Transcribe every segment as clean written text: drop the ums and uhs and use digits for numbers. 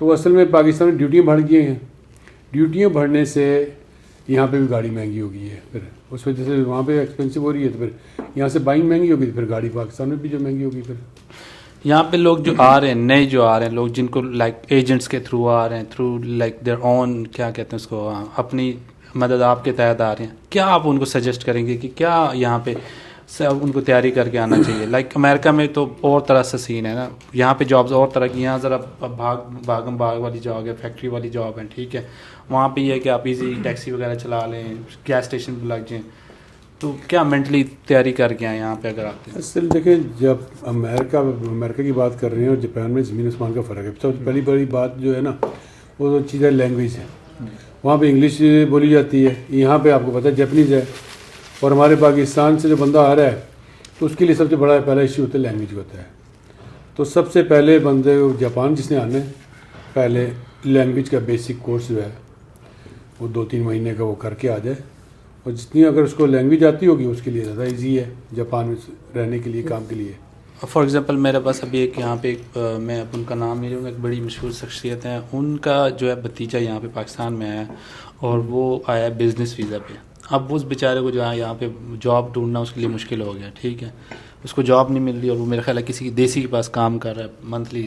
تو اصل میں پاکستان میں ڈیوٹیاں بڑھ گئی ہیں. ڈیوٹیاں بڑھنے سے یہاں پہ بھی گاڑی مہنگی ہو گئی ہے, پھر اس وجہ سے وہاں پہ ایکسپینسو ہو رہی ہے, تو پھر یہاں سے بائنگ مہنگی ہوگی, تو پھر گاڑی پاکستان میں بھی جو مہنگی ہوگی. پھر یہاں پہ لوگ جو آ رہے ہیں, نئے جو آ رہے ہیں لوگ, جن کو لائک ایجنٹس کے تھرو آ رہے ہیں, تھرو لائک دیئر اون, کیا کہتے ہیں اس کو, اپنی مدد آپ کے تحت آ رہے ہیں, کیا آپ ان کو سجیسٹ کریں گے کہ کیا یہاں پہ ان کو تیاری کر کے آنا چاہیے؟ لائک امریکہ میں تو اور طرح سے سین ہے نا, یہاں پہ جابز اور طرح کی, یہاں ذرا بھاگم بھاگ والی جاب ہے, فیکٹری والی جاب ہے, ٹھیک ہے. وہاں پہ یہ ہے کہ آپ ایزی ٹیکسی وغیرہ چلا لیں, گیس اسٹیشن پہ لگ جائیں. تو کیا مینٹلی تیاری کر کے آئیں یہاں پہ اگر آتے ہیں؟ اصل دیکھیں, جب امریکہ کی بات کر رہے ہیں اور جاپان میں زمین آسمان کا فرق ہے. سب سے پہلی بڑی بات جو ہے نا, وہ چیز ہے لینگویج ہے. وہاں پہ انگلش بولی جاتی ہے, یہاں پہ آپ کو پتہ ہے جاپنیز ہے. اور ہمارے پاکستان سے جو بندہ آ رہا ہے تو اس کے لیے سب سے بڑا پہلا ایشو ہوتا ہے لینگویج کا ہوتا ہے. تو سب سے پہلے بندے جاپان جس نے آنا ہے, پہلے لینگویج کا بیسک کورس جو ہے وہ 2-3 مہینے کا وہ کر کے آ جائے, اور جتنی اگر اس کو لینگویج آتی ہوگی اس کے لیے زیادہ ایزی ہے جاپان میں رہنے کے لیے, کام کے لیے. فار ایگزامپل میرے پاس ابھی ایک یہاں پہ میں اب ان کا نام نہیں لوں گا, ایک بڑی مشہور شخصیت ہیں, ان کا جو ہے بھتیجا یہاں پہ پاکستان میں آیا اور وہ آیا بزنس ویزا پہ. اب اس بیچارے کو جو ہے یہاں پہ جاب ڈھونڈنا اس کے لیے مشکل ہو گیا, ٹھیک ہے. اس کو جاب نہیں مل رہی, اور وہ میرا خیال ہے کسی دیسی کے پاس کام کر رہا ہے, منتھلی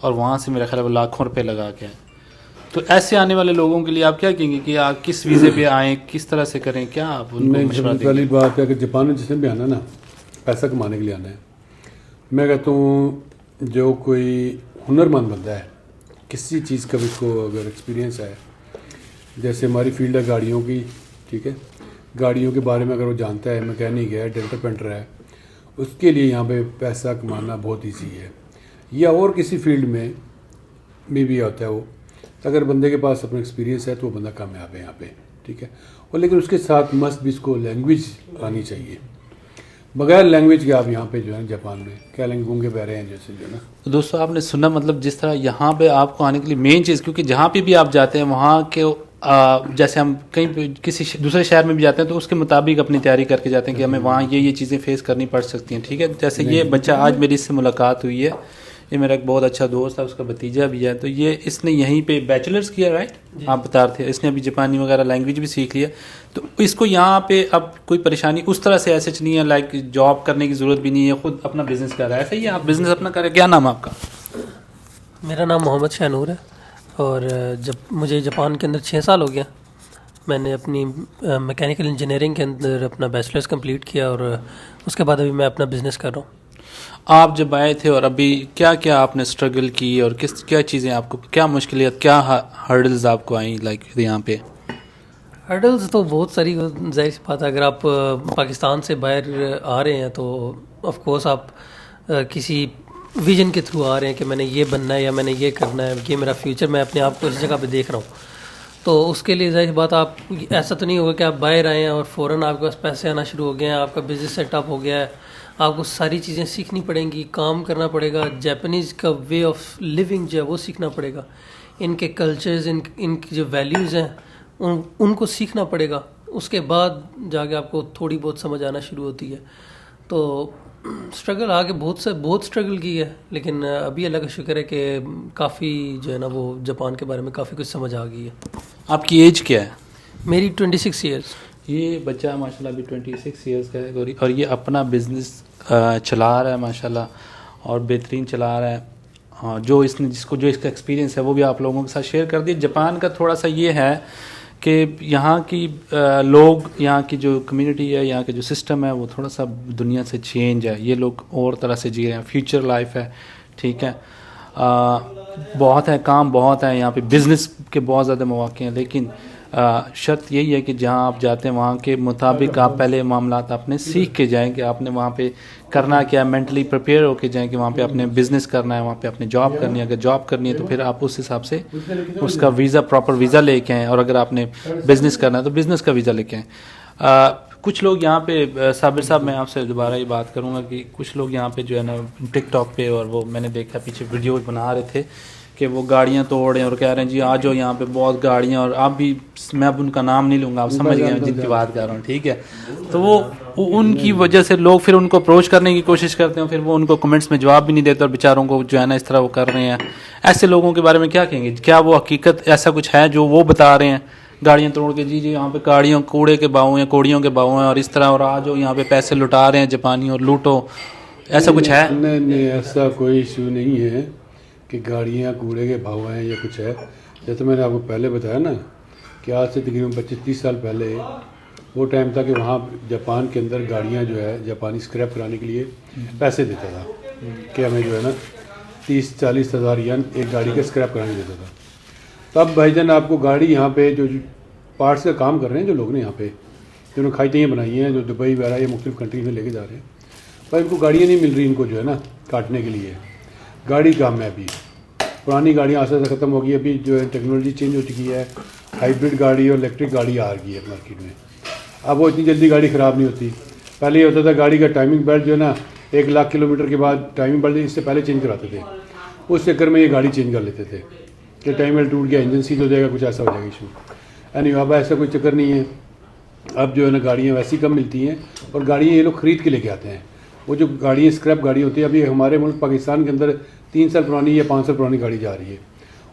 اور وہاں سے میرا خیال ہے وہ لاکھوں روپے لگا کے. تو ایسے آنے والے لوگوں کے لیے آپ کیا کہیں گے کہ آپ کس ویزے پہ آئیں, کس طرح سے کریں, کیا آپ ان کو مشورہ دیں گے؟ پہلی بات ہے کہ جاپان میں جس نے بھی آنا نا, پیسہ کمانے کے لیے آنا ہے. میں کہتا ہوں جو کوئی ہنرمند بندہ ہے, کسی چیز کا بھی اس کو اگر ایکسپیرینس ہے, جیسے ہماری فیلڈ ہے گاڑیوں کی, ٹھیک ہے, گاڑیوں کے بارے میں اگر وہ جانتا ہے, میکینک ہے, ڈیلٹا پینٹر ہے, اس کے لیے یہاں پہ پیسہ کمانا بہت ایزی ہے. یا اور کسی فیلڈ میں بھی ہوتا ہے وہ, اگر بندے کے پاس اپنا ایکسپیرینس ہے تو وہ بندہ کامیاب ہے یہاں پہ, ٹھیک ہے. اور لیکن اس کے ساتھ مست بھی اس کو لینگویج آنی چاہیے. بغیر لینگویج کے آپ یہاں پہ جو ہے جاپان میں کیا لیں گے, گونگے بہرے ہیں جیسے جو ہے نا. دوستوں آپ نے سنا, مطلب جس طرح یہاں پہ آپ کو آنے کے لیے مین چیز, کیونکہ جہاں پہ بھی آپ جاتے ہیں وہاں کے جیسے ہم کہیں پہ کسی دوسرے شہر میں بھی جاتے ہیں تو اس کے مطابق اپنی تیاری کر کے جاتے ہیں کہ ہمیں وہاں یہ چیزیں فیس کرنی پڑ سکتی ہیں, ٹھیک ہے. جیسے یہ بچہ آج میری اس سے ملاقات ہوئی ہے, یہ میرا ایک بہت اچھا دوست ہے, اس کا بھتیجا بھی ہے. تو یہ اس نے یہیں پہ بیچلرز کیا, رائٹ, آپ بتا رہے تھے, اس نے ابھی جاپانی وغیرہ لینگویج بھی سیکھ لیا. تو اس کو یہاں پہ اب کوئی پریشانی اس طرح سے ایسے نہیں ہے, لائک جاب کرنے کی ضرورت بھی نہیں ہے, خود اپنا بزنس کر رہا ہے. ایسا ہی ہے, آپ بزنس اپنا کر رہے ہیں. کیا نام ہے آپ کا؟ میرا نام محمد شاہنور ہے, اور جب مجھے جاپان کے اندر 6 سال ہو گیا. میں نے اپنی میکینیکل انجینئرنگ کے اندر اپنا بیچلرز کمپلیٹ کیا, اور اس کے بعد ابھی میں اپنا بزنس کر رہا ہوں. آپ جب آئے تھے اور ابھی کیا کیا آپ نے اسٹرگل کی, اور کیا چیزیں آپ کو, کیا مشکلات, کیا ہرڈلز آپ کو آئیں لائک یہاں پہ؟ ہرڈلز تو بہت ساری, ظاہر سی بات ہے, اگر آپ پاکستان سے باہر آ رہے ہیں تو آف کورس آپ کسی ویژن کے تھرو آ رہے ہیں کہ میں نے یہ بننا ہے یا میں نے یہ کرنا ہے, یہ میرا فیوچر, میں اپنے آپ کو اس جگہ پہ دیکھ رہا ہوں. تو اس کے لیے ظاہر بات, آپ ایسا تو نہیں ہوگا کہ آپ باہر آئے ہیں اور فوراً آپ کے پاس پیسے آنا شروع ہو گئے ہیں, آپ کا بزنس سیٹ اپ ہو گیا ہے. آپ کو ساری چیزیں سیکھنی پڑیں گی, کام کرنا پڑے گا, جاپنیز کا وے آف لیونگ جو ہے وہ سیکھنا پڑے گا, ان کے کلچرز, ان کی جو ویلیوز ہیں ان کو سیکھنا پڑے گا. اس کے بعد جا کے آپ کو تھوڑی بہت سمجھ آنا شروع ہوتی ہے. تو اسٹرگل آگے بہت اسٹرگل کی ہے, لیکن ابھی اللہ کا شکر ہے کہ کافی جو ہے نا وہ جاپان کے بارے میں کافی کچھ سمجھ آ گئی ہے. آپ کی ایج کیا ہے؟ میری 26 ایئرس. یہ بچہ ماشاءاللہ ابھی 26 ایئرس کا ہے, اور یہ اپنا بزنس چلا رہا ہے ماشاءاللہ, اور بہترین چلا رہا ہے. جو اس نے جس کا ایکسپیرینس ہے وہ بھی آپ لوگوں کے ساتھ شیئر کر دیا. جاپان کا تھوڑا سا یہ ہے کہ یہاں کی لوگ, یہاں کی جو کمیونٹی ہے, یہاں کے جو سسٹم ہے وہ تھوڑا سا دنیا سے چینج ہے. یہ لوگ اور طرح سے جی رہے ہیں, فیوچر لائف ہے, ٹھیک ہے. بہت ہے, کام بہت ہے یہاں پہ, بزنس کے بہت زیادہ مواقع ہیں, لیکن شرط یہی ہے کہ جہاں آپ جاتے ہیں وہاں کے مطابق آپ پہلے معاملات اپنے سیکھ کے جائیں کہ آپ نے وہاں پہ کرنا کیا, مینٹلی پریپیئر ہو کے جائیں کہ وہاں پہ اپنے بزنس کرنا ہے, وہاں پہ اپنے جاب کرنی ہے. اگر جاب کرنی ہے تو پھر آپ اس حساب سے اس کا ویزا, پراپر ویزا لے کے آئیں, اور اگر آپ نے بزنس کرنا ہے تو بزنس کا ویزا لے کے آئیں. کچھ لوگ یہاں پہ, صابر صاحب میں آپ سے دوبارہ یہ بات کروں گا کہ کچھ لوگ یہاں پہ جو ہے نا ٹک ٹاک پہ, اور وہ میں نے دیکھا پیچھے ویڈیو بنا رہے تھے کہ وہ گاڑیاں توڑ رہے ہیں اور کہہ رہے ہیں جی آ جاؤ یہاں پہ بہت گاڑیاں, اور آپ بھی, میں اب ان کا نام نہیں لوں گا, آپ سمجھ گئے ہیں جن کی بات کر رہا ہوں, ٹھیک ہے. تو وہ ان کی وجہ سے لوگ پھر ان کو اپروچ کرنے کی کوشش کرتے ہیں, پھر وہ ان کو کمنٹس میں جواب بھی نہیں دیتے اور بیچاروں کو جو ہے نا اس طرح وہ کر رہے ہیں. ایسے لوگوں کے بارے میں کیا کہیں گے؟ کیا وہ حقیقت ایسا کچھ ہے جو وہ بتا رہے ہیں گاڑیاں توڑ کے جی یہاں پہ گاڑیوں کوڑے کے باؤں ہیں, کوڑیوں کے باؤں ہیں اور اس طرح, اور آج یہاں پہ پیسے لٹا رہے ہیں جاپانی اور لوٹو, ایسا کچھ ہے؟ نہیں, ایسا کوئی ایشو نہیں ہے کہ گاڑیاں کوڑے کے بھاؤ ہیں یا کچھ ہے. جیسے میں نے آپ کو پہلے بتایا نا کہ آج سے تقریباً 25-30 سال پہلے وہ ٹائم تھا کہ وہاں جاپان کے اندر گاڑیاں جو ہے جاپانی اسکریپ کرانے کے لیے پیسے دیتا تھا کہ ہمیں جو ہے نا 30-40 ہزار ین ایک گاڑی کا اسکریپ کرانے دیتا تھا. تب بھائی جان آپ کو گاڑی یہاں پہ جو پارٹس کا کام کر رہے ہیں جو لوگ نے یہاں پہ جنہوں نے کھائیتیں بنائی ہیں جو دبئی وغیرہ یا مختلف کنٹریز میں لے کے جا رہے ہیں, پر ان کو گاڑیاں نہیں مل رہی, ان کو جو ہے نا کاٹنے کے لیے گاڑی کام ہے. ابھی پرانی گاڑیاں آستے سے ختم ہو گئی, ابھی جو ہے ٹیکنالوجی چینج ہو چکی ہے, ہائیبرڈ گاڑی اور الیکٹرک گاڑی آ گئی ہے مارکیٹ میں. اب وہ اتنی جلدی گاڑی خراب نہیں ہوتی. پہلے یہ ہوتا تھا گاڑی کا ٹائمنگ بیلٹ جو ہے نا 1,00,000 کلومیٹر کے بعد ٹائمنگ بیلٹ اس سے پہلے چینج کراتے تھے. اس چکر میں یہ گاڑی چینج کر لیتے تھے کہ ٹائم بیلٹ ٹوٹ گیا, انجن سیز ہو جائے گا, کچھ ایسا ہو جائے گا ایشو. اب ایسا کوئی چکر نہیں ہے. اب جو ہے نا گاڑیاں ویسی کم ملتی ہیں اور گاڑیاں یہ لوگ خرید کے لے کے آتے ہیں. وہ جو گاڑیاں اسکریپ گاڑی ہوتی ہے, ابھی ہمارے ملک پاکستان کے اندر 3 سال پرانی یا 5 سال پرانی گاڑی جا رہی ہے,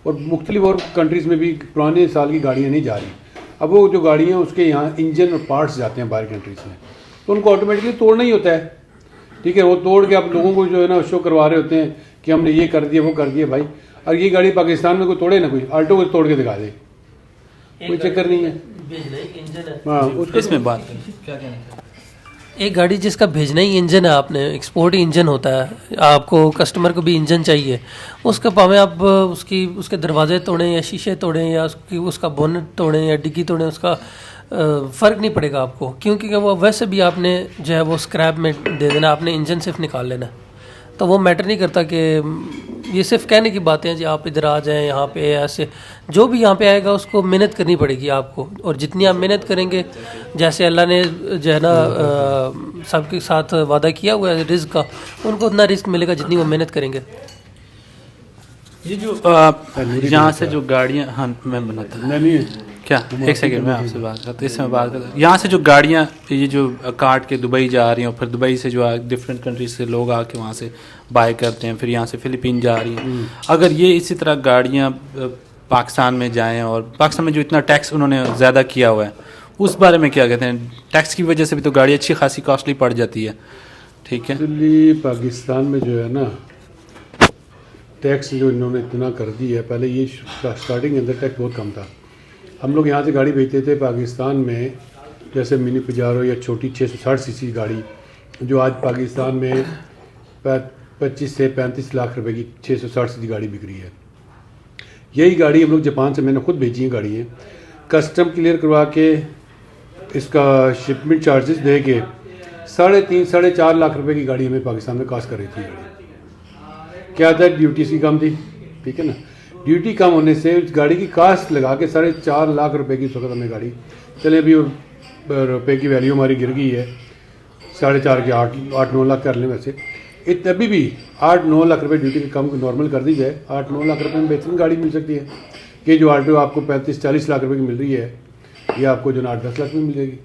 اور مختلف اور کنٹریز میں بھی پرانے سال کی گاڑیاں نہیں جا رہی. اب وہ جو گاڑیاں اس کے یہاں انجن اور پارٹس جاتے ہیں باہر کنٹریز میں, تو ان کو آٹومیٹکلی توڑنا ہی ہوتا ہے. ٹھیک ہے, وہ توڑ کے آپ لوگوں کو جو ہے نا شو کروا رہے ہوتے ہیں کہ ہم نے یہ کر دیا وہ کر دیا. بھائی اور یہ گاڑی پاکستان میں کوئی توڑے نا, کوئی آلٹو کو توڑ کے دکھا دے, کوئی چکر نہیں ہے. ہاں اس میں بات کیا کہنا ہے؟ ایک گاڑی جس کا بھیجنا ہی انجن ہے, آپ نے ایکسپورٹ ہی انجن ہوتا ہے, آپ کو کسٹمر کو بھی انجن چاہیے, اس کا پاویں آپ اس کے دروازے توڑیں یا شیشے توڑیں یا اس کا بونٹ توڑیں یا ڈگی توڑیں, اس کا فرق نہیں پڑے گا آپ کو, کیونکہ وہ ویسے بھی آپ نے جو ہے وہ اسکریپ میں دے دینا, آپ نے انجن صرف نکال لینا. تو وہ میٹر نہیں کرتا کہ یہ صرف کہنے کی باتیں ہیں جی آپ ادھر آ جائیں یہاں پہ ایسے. جو بھی یہاں پہ آئے گا اس کو محنت کرنی پڑے گی آپ کو, اور جتنی آپ محنت کریں گے, جیسے اللہ نے جو ہے نا سب کے ساتھ وعدہ کیا ہوا ہے رزق کا, ان کو اتنا رزق ملے گا جتنی وہ محنت کریں گے. یہ جو یہاں سے جو گاڑیاں, ہاں میں بناتا ہوں کیا, ایک سیکنڈ میں آپ سے بات کرتا ہوں, اس میں بات کرتا ہوں. یہاں سے جو گاڑیاں یہ جو کاٹ کے دبئی جا رہی ہیں, اور پھر دبئی سے جو ڈفرینٹ کنٹریز سے لوگ آ کے وہاں سے بائی کرتے ہیں, پھر یہاں سے فلپین جا رہی ہیں. اگر یہ اسی طرح گاڑیاں پاکستان میں جائیں, اور پاکستان میں جو اتنا ٹیکس انہوں نے زیادہ کیا ہوا ہے, اس بارے میں کیا کہتے ہیں؟ ٹیکس کی وجہ سے بھی تو گاڑی اچھی خاصی کاسٹلی پڑ جاتی ہے. ٹھیک ہے, پاکستان میں جو ہے نا ٹیکس جو انہوں نے اتنا کر دی ہے, پہلے یہ اسٹارٹنگ کے اندر ٹیکس بہت کم تھا. ہم لوگ یہاں سے گاڑی بھیجتے تھے پاکستان میں, جیسے منی پجارو یا چھوٹی 660 سی سی گاڑی جو آج پاکستان میں 25 سے 35 لاکھ روپے کی 660 سی سی گاڑی بک رہی ہے. یہی گاڑی ہم لوگ جاپان سے, میں نے خود بھیجی ہیں گاڑی ہیں, کسٹم کلیئر کروا کے اس کا شپمنٹ چارجز دے کے 3.5-4.5 لاکھ روپے کی گاڑی ہمیں پاکستان میں کاسٹ کر رہی تھی. گاڑی کیا تھا, ڈیوٹی اس کی کم تھی. ٹھیک ہے نا, ڈیوٹی کم ہونے سے اس گاڑی کی کاسٹ لگا کے 4.5 لاکھ روپے کی اس وقت ہمیں گاڑی, چلے ابھی روپے کی ویلیو ہماری گر گئی ہے 4.5 کے 8-9 لاکھ کر لیں. ویسے ابھی بھی 8-9 لاکھ روپے ڈیوٹی کی کم نارمل کر دی جائے, 8-9 لاکھ روپے میں بہترین گاڑی مل سکتی ہے. کہ جو آلٹو آپ کو 35-40 لاکھ روپے کی مل رہی ہے, یہ آپ کو جو 8-10 لاکھ میں مل جائے گی.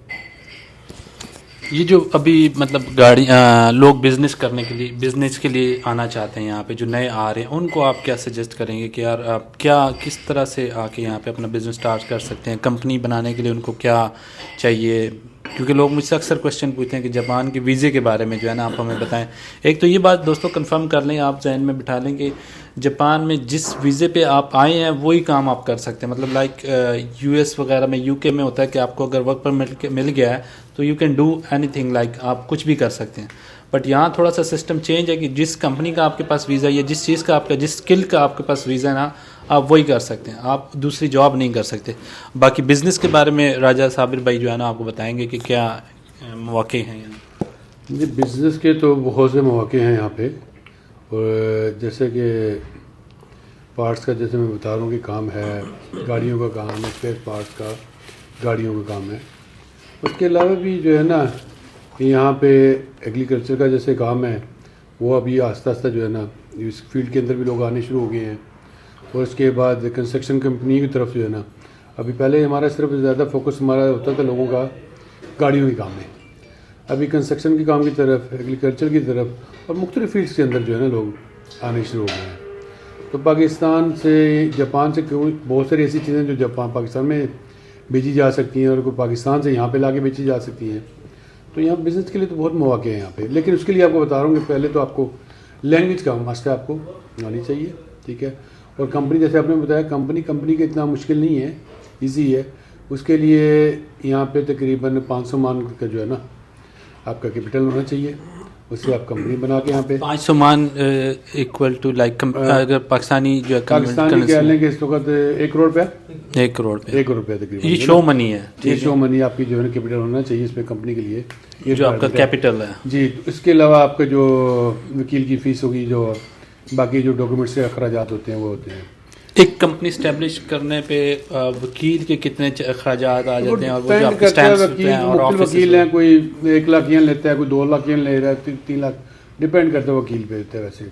یہ جو ابھی مطلب گاڑی لوگ بزنس کے لیے آنا چاہتے ہیں یہاں پہ, جو نئے آ رہے ہیں, ان کو آپ کیا سجیسٹ کریں گے کہ یار آپ کس طرح سے آ کے یہاں پہ اپنا بزنس سٹارٹ کر سکتے ہیں؟ کمپنی بنانے کے لیے ان کو کیا چاہیے؟ کیونکہ لوگ مجھ سے اکثر کوشچن پوچھتے ہیں کہ جاپان کے ویزے کے بارے میں جو ہے نا آپ ہمیں بتائیں. ایک تو یہ بات دوستوں کنفرم کر لیں, آپ ذہن میں بٹھا لیں کہ جاپان میں جس ویزے پہ آپ آئے ہیں وہی کام آپ کر سکتے ہیں. مطلب لائک یو ایس وغیرہ میں, یو کے میں ہوتا ہے کہ آپ کو اگر ورک پرمٹ مل گیا ہے تو you can do any thing, like آپ کچھ بھی کر سکتے ہیں. بٹ یہاں تھوڑا سا سسٹم چینج ہے کہ جس کمپنی کا آپ کے پاس ویزا یا جس چیز کا جس اسکل کا آپ کے پاس ویزا ہے نا, آپ وہی کر سکتے ہیں, آپ دوسری جاب نہیں کر سکتے. باقی بزنس کے بارے میں راجہ صابر بھائی جو ہے نا آپ کو بتائیں گے کہ کیا مواقع ہیں یہاں. جی بزنس کے تو بہت سے مواقع ہیں یہاں پہ, اور جیسے کہ پارٹس کا جیسے میں بتا رہا ہوں کہ کام ہے, گاڑیوں کا کام ہے, اسپیئر پارٹس کا گاڑیوں کا کام ہے. اس کے علاوہ بھی جو ہے نا یہاں پہ ایگریکلچر کا جیسے کام ہے, وہ ابھی آہستہ آہستہ جو ہے نا اس فیلڈ کے اندر بھی لوگ آنے شروع ہو گئے ہیں. اور اس کے بعد کنسٹرکشن کمپنی کی طرف جو ہے نا, ابھی پہلے ہمارا صرف زیادہ فوکس ہمارا ہوتا تھا لوگوں کا گاڑیوں کے کام میں. ابھی کنسٹرکشن کے کام کی طرف، ایگریکلچر کی طرف اور مختلف فیلڈس کے اندر جو ہے نا لوگ آنے شروع ہو گئے ہیں. تو پاکستان سے، جاپان سے بہت ساری ایسی چیزیں جو جاپان پاکستان میں بیچی جا سکتی ہیں اور کوئی پاکستان سے یہاں پہ لا کے بیچی جا سکتی ہیں. تو یہاں بزنس کے لیے تو بہت مواقع ہیں یہاں پہ، لیکن اس کے لیے آپ کو بتا رہا ہوں کہ پہلے تو آپ کو لینگویج کا مسٹ ہے، آپ کو آنی چاہیے. ٹھیک ہے. اور کمپنی جیسے آپ نے بتایا کمپنی کا اتنا مشکل نہیں ہے، ایزی ہے. اس کے لیے یہاں پہ تقریباً 500 مان کا جو ہے نا آپ کا کیپٹل ہونا چاہیے. اس سے آپ کمپنی بنا کے یہاں پہ 500 مان ایکول ٹو لائک اگر پاکستانی جو پاکستانی کہہ لیں کہ اس وقت 1 کروڑ روپیہ 1 کروڑ پہ 1 کروڑ روپیہ تقریباً یہ شو منی ہے. یہ شو منی آپ کی جو ہے نا کیپٹل ہونا چاہیے اس میں کمپنی کے لیے، یہ جو آپ کا کیپٹل ہے. جی. اس کے علاوہ آپ کا جو وکیل کی فیس ہوگی، جو باقی جو ڈاکیومنٹس کے اخراجات ہوتے ہیں وہ ہوتے ہیں. ایک کمپنی اسٹیبلش کرنے پہ وکیل کے کتنے اخراجات آ جاتے ہیں اور وہ جو آپ کے کرتا ہے اسٹیمپس ہوتے ہیں اور مختلف آفس وکیل ہیں، کوئی 1 لاکھ ین لیتا ہے، کوئی 2 لاکھ ین لے رہا ہے، 3 لاکھ، ڈپینڈ کرتا ہے وکیل پہ ہوتا ہے. ویسے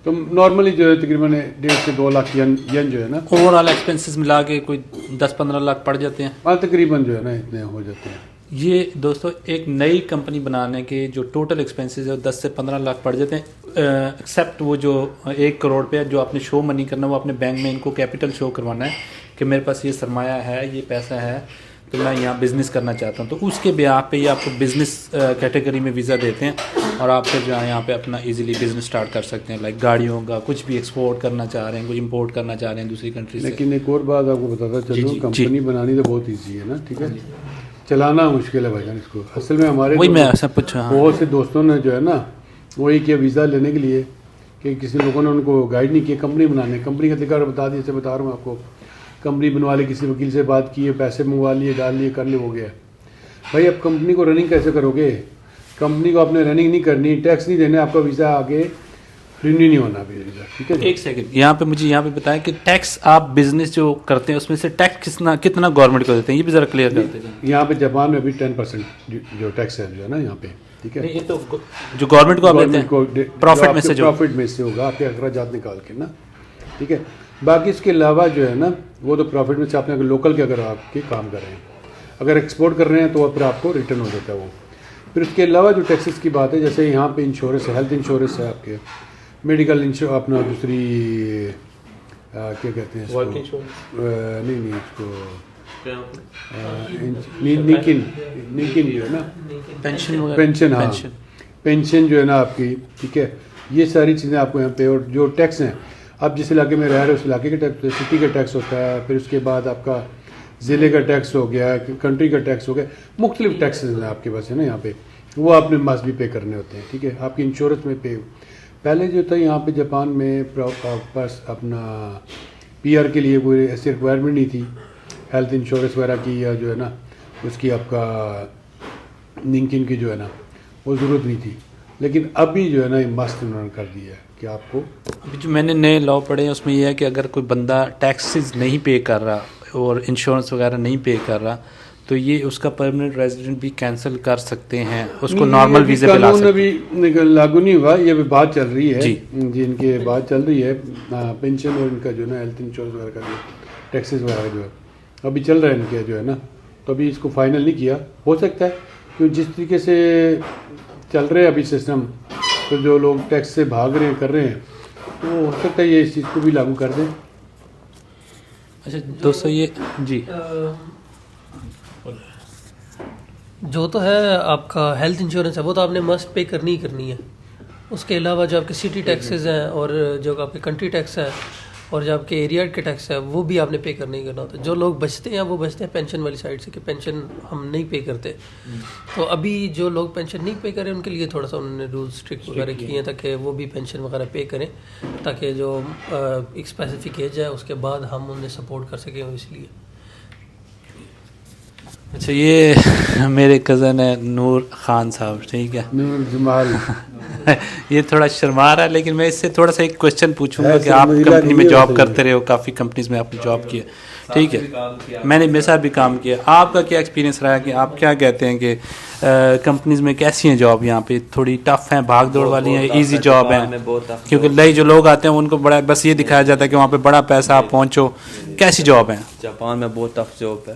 تو نارملی جو ہے تقریباً 1.5 سے 2 لاکھ ین جو ہے نا اوور آل ایکسپینسز ملا کے کوئی 10-15 لاکھ پڑ جاتے ہیں تقریباً جو ہے نا اتنے ہو جاتے ہیں. یہ دوستو ایک نئی کمپنی بنانے کے جو ٹوٹل ایکسپینسز ہے 10 سے 15 لاکھ پڑ جاتے ہیں، ایکسیپٹ وہ جو 1 کروڑ پہ جو آپ نے شو منی کرنا وہ اپنے بینک میں ان کو کیپٹل شو کروانا ہے کہ میرے پاس یہ سرمایہ ہے، یہ پیسہ ہے، تو میں یہاں بزنس کرنا چاہتا ہوں. تو اس کے بیاہ پہ یہ آپ کو بزنس کیٹیگری میں ویزا دیتے ہیں اور آپ پھر جو ہے یہاں پہ اپنا ایزیلی بزنس سٹارٹ کر سکتے ہیں. لائک گاڑیوں کا کچھ بھی ایکسپورٹ کرنا چاہ رہے ہیں، کوئی امپورٹ کرنا چاہ رہے ہیں دوسری کنٹری سے. لیکن ایک اور بات آپ کو بتاتا چلو، کمپنی بنانی تو بہت ایزی ہے نا. ٹھیک ہے. چلانا مشکل ہے بھائی جان اس کو. اصل میں ہمارے وہی میں ایسا پوچھا بہت سے دوستوں نے جو ہے نا وہی کیا ویزا لینے کے لیے کہ کسی لوگوں نے ان کو گائیڈ نہیں کیا کمپنی بنانے. کمپنی کا طریقہ بتا دیا، جیسے بتا رہا ہوں آپ کو. کمپنی بنوا لی، کسی وکیل سے بات کی ہے، پیسے منگوا لیے، ڈال لیے، کر لیے، ہو گیا. بھائی اب کمپنی کو رننگ کیسے کرو گے؟ کمپنی کو آپ نے رننگ نہیں کرنی، ٹیکس نہیں دینا، آپ کا ویزا آگے رینیو نہیں ہونا ویزا. ٹھیک ہے. ایک سیکنڈ یہاں پہ مجھے یہاں پہ بتائیں کہ ٹیکس آپ بزنس جو کرتے ہیں اس میں سے ٹیکس کتنا گورنمنٹ کو دیتے ہیں، یہ بھی ذرا کلیئر کرتے ہیں. یہاں پہ جاپان میں ابھی 10% جو ٹیکس ہے جو ہے نا یہاں پہ. ٹھیک ہے. یہ تو جو گورنمنٹ کو آپ دیتے ہیں پروفٹ میں سے پروفٹ میں سے ہوگا آپ کے اخراجات نکال کے نا. ٹھیک ہے. باقی اس کے علاوہ جو ہے نا وہ تو پروفٹ میں سے آپ نے اگر لوکل کے اگر آپ کے کام کر رہے ہیں، اگر ایکسپورٹ کر رہے ہیں تو پھر آپ کو ریٹرن ہو جاتا ہے وہ. پھر اس کے علاوہ جو ٹیکسز کی بات ہے، جیسے یہاں پہ انشورنس ہے، ہیلتھ انشورنس ہے آپ کے، میڈیکل اپنا دوسری کیا کہتے ہیں اس کو، نہیں اس کو نیکن جو ہے نا پینشن. ہاں پینشن جو ہے نا آپ کی. ٹھیک ہے. یہ ساری چیزیں آپ کو یہاں پہ. اور جو ٹیکس ہیں آپ جس علاقے میں رہ رہے ہیں اس علاقے کے ٹیکس، سٹی کا ٹیکس ہوتا ہے. پھر اس کے بعد آپ کا ضلع کا ٹیکس ہو گیا، کنٹری کا ٹیکس ہو گیا، مختلف ٹیکسز ہیں آپ کے پاس ہے نا یہاں پہ، وہ آپ نے مس بھی پے کرنے ہوتے ہیں. ٹھیک ہے. آپ کی انشورنس میں پے. پہلے جو تھا یہاں پہ جاپان میں پاس اپنا پی آر کے لیے کوئی ایسی ریکوائرمنٹ نہیں تھی ہیلتھ انشورنس وغیرہ کی، یا جو ہے نا اس کی آپ کا ننکن کی جو ہے نا وہ ضرورت نہیں تھی. لیکن ابھی جو ہے نا یہ مست انہوں نے کر دیا ہے کہ آپ کو. ابھی جو میں نے نئے لا پڑھے ہیں اس میں یہ ہے کہ اگر کوئی بندہ ٹیکسز نہیں پے کر رہا اور انشورنس وغیرہ نہیں پے کر رہا تو یہ اس کا پرماننٹ ریزیڈنٹ بھی کینسل کر سکتے ہیں، اس کو نارمل ویزے پہ لا سکتے ہیں. ابھی لاگو نہیں ہوا، یہ بھی بات چل رہی ہے. جی ان کی بات چل رہی ہے پینشن اور ان کا جو ہے نا ہیلتھ انشورنس وغیرہ کا جو ٹیکسز وغیرہ جو ہے ابھی چل رہا ہے ان کے جو ہے نا. تو ابھی اس کو فائنل نہیں کیا. ہو سکتا ہے کہ جس طریقے سے چل رہے ہیں ابھی سسٹم، تو جو لوگ ٹیکس سے بھاگ رہے ہیں کر رہے ہیں، تو ہو سکتا ہے یہ اس چیز کو بھی لاگو کر دیں. اچھا دوستو یہ جی جو تو ہے آپ کا ہیلتھ انشورنس ہے وہ تو آپ نے مسٹ پے کرنی ہی کرنی ہے. اس کے علاوہ جو آپ کے سٹی ٹیکسز ہیں اور جو آپ کے کنٹری ٹیکس ہے اور جو آپ کے ایریا کے ٹیکس ہے وہ بھی آپ نے پے کرنا ہی کرنا ہوتا ہے. جو لوگ بچتے ہیں وہ بچتے ہیں پینشن والی سائڈ سے کہ پینشن ہم نہیں پے کرتے. تو ابھی جو لوگ پینشن نہیں پے کریں ان کے لیے تھوڑا سا انہوں نے رولز اسٹرکٹ وغیرہ کیے ہیں تاکہ وہ بھی پینشن وغیرہ پے کریں، تاکہ جو ایک اسپیسیفک ایج ہے اس کے بعد ہم انہیں سپورٹ کر سکیں. اس لیے اچھا یہ میرے کزن ہے نور خان صاحب. ٹھیک ہے. نور جمال یہ تھوڑا شرما رہا ہے، لیکن میں اس سے تھوڑا سا ایک کوشچن پوچھوں گا کہ آپ کمپنی میں جاب کرتے رہے ہو، کافی کمپنیز میں آپ نے جاب کیا. ٹھیک ہے. میں نے میرے ساتھ بھی کام کیا. آپ کا کیا ایکسپیرینس رہا ہے کہ آپ کیا کہتے ہیں کہ کمپنیز میں کیسی ہیں جاب؟ یہاں پہ تھوڑی ٹف ہیں، بھاگ دوڑ والی ہیں، ایزی جاب ہیں؟ کیونکہ نئے جو لوگ آتے ہیں ان کو بڑا بس یہ دکھایا جاتا ہے کہ وہاں پہ بڑا پیسہ آپ پہنچو. کیسی جاب ہیں؟ جاپان میں بہت ٹف جاب ہے.